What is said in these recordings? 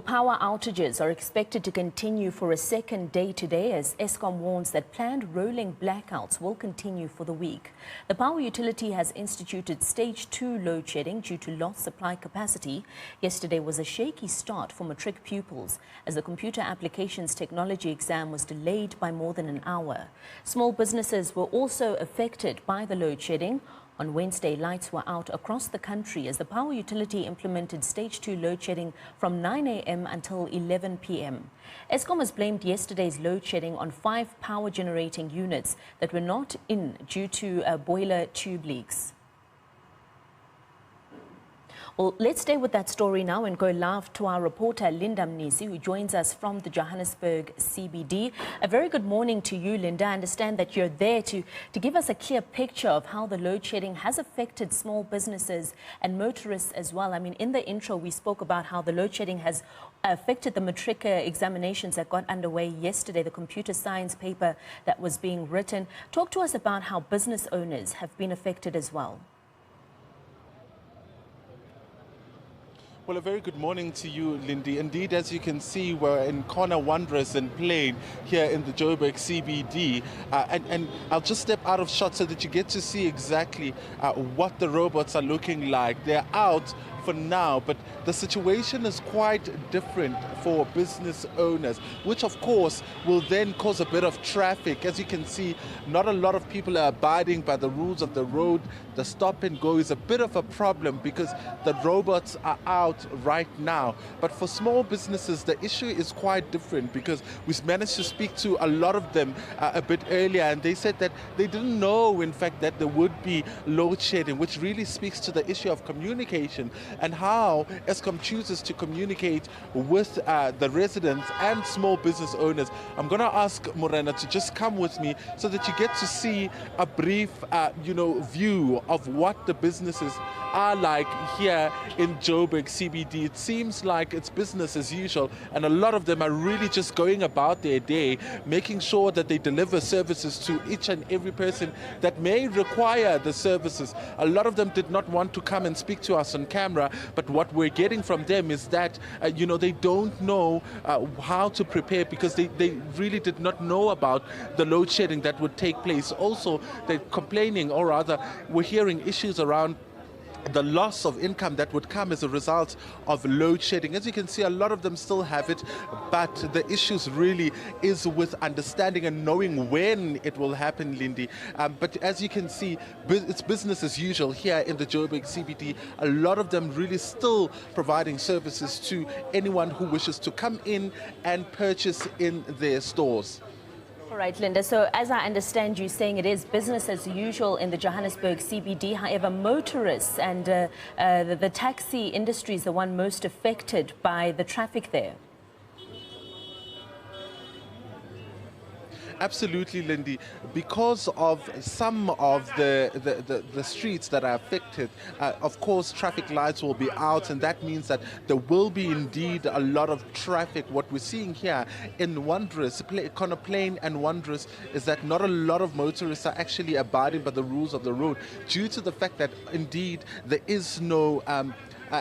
Power outages are expected to continue for a second day today as Eskom warns that planned rolling blackouts will continue for the week. The power utility has instituted stage 2 load shedding due to lost supply capacity. Yesterday was a shaky start for matric pupils as the computer applications technology exam was delayed by more than an hour. Small businesses were also affected by the load shedding. On Wednesday, lights were out across the country as the power utility implemented stage 2 load shedding from 9 a.m. until 11 p.m. Eskom has blamed yesterday's load shedding on 5 power generating units that were not in due to boiler tube leaks. Well, let's stay with that story now and go live to our reporter, Linda Mnisi, who joins us from the Johannesburg CBD. A very good morning to you, Linda. I understand that you're there to give us a clear picture of how the load shedding has affected small businesses and motorists as well. I mean, in the intro, we spoke about how the load shedding has affected the matric examinations that got underway yesterday, the computer science paper that was being written. Talk to us about how business owners have been affected as well. Well, a very good morning to you, Lindy. Indeed, as you can see, we're in Corner Wanderers and Plain here in the Joburg CBD. And I'll just step out of shot so that you get to see exactly what the robots are looking like. They're out for now, but the situation is quite different for business owners, which of course will then cause a bit of traffic. As you can see, not a lot of people are abiding by the rules of the road. The stop and go is a bit of a problem because the robots are out right now. But for small businesses, the issue is quite different because we managed to speak to a lot of them a bit earlier, and they said that they didn't know, in fact, that there would be load shedding, which really speaks to the issue of communication and how Eskom chooses to communicate with the residents and small business owners. I'm going to ask Morena to just come with me so that you get to see a brief, view of what the businesses are like here in Joburg CBD. It seems like it's business as usual, and a lot of them are really just going about their day, making sure that they deliver services to each and every person that may require the services. A lot of them did not want to come and speak to us on camera, but what we're getting from them is that, they don't know how to prepare because they really did not know about the load shedding that would take place. Also, they're complaining, or rather, we're hearing issues around the loss of income that would come as a result of load shedding. As you can see, a lot of them still have it, but the issues really is with understanding and knowing when it will happen, Lindy. But as you can see, it's business as usual here in the Joburg CBD. A lot of them really still providing services to anyone who wishes to come in and purchase in their stores. All right, Linda. So as I understand you saying it is business as usual in the Johannesburg CBD. However, motorists and the taxi industry is the one most affected by the traffic there. Absolutely, Lindy. Because of some of the streets that are affected, of course, traffic lights will be out, and that means that there will be indeed a lot of traffic. What we're seeing here in Wanderers, Corner Plain and Wanderers, is that not a lot of motorists are actually abiding by the rules of the road due to the fact that indeed there is no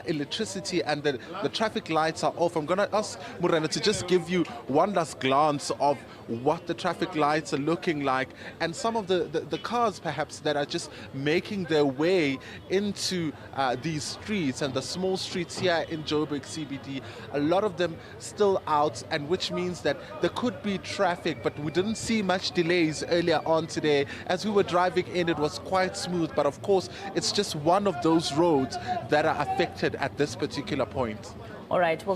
electricity and the traffic lights are off. I'm going to ask Morena to just give you one last glance of what the traffic lights are looking like and some of the cars perhaps that are just making their way into these streets and the small streets here in Joburg CBD. A lot of them still out, and which means that there could be traffic, but we didn't see much delays earlier on today. As we were driving in, it was quite smooth, but of course it's just one of those roads that are affected at this particular point. All right. Well,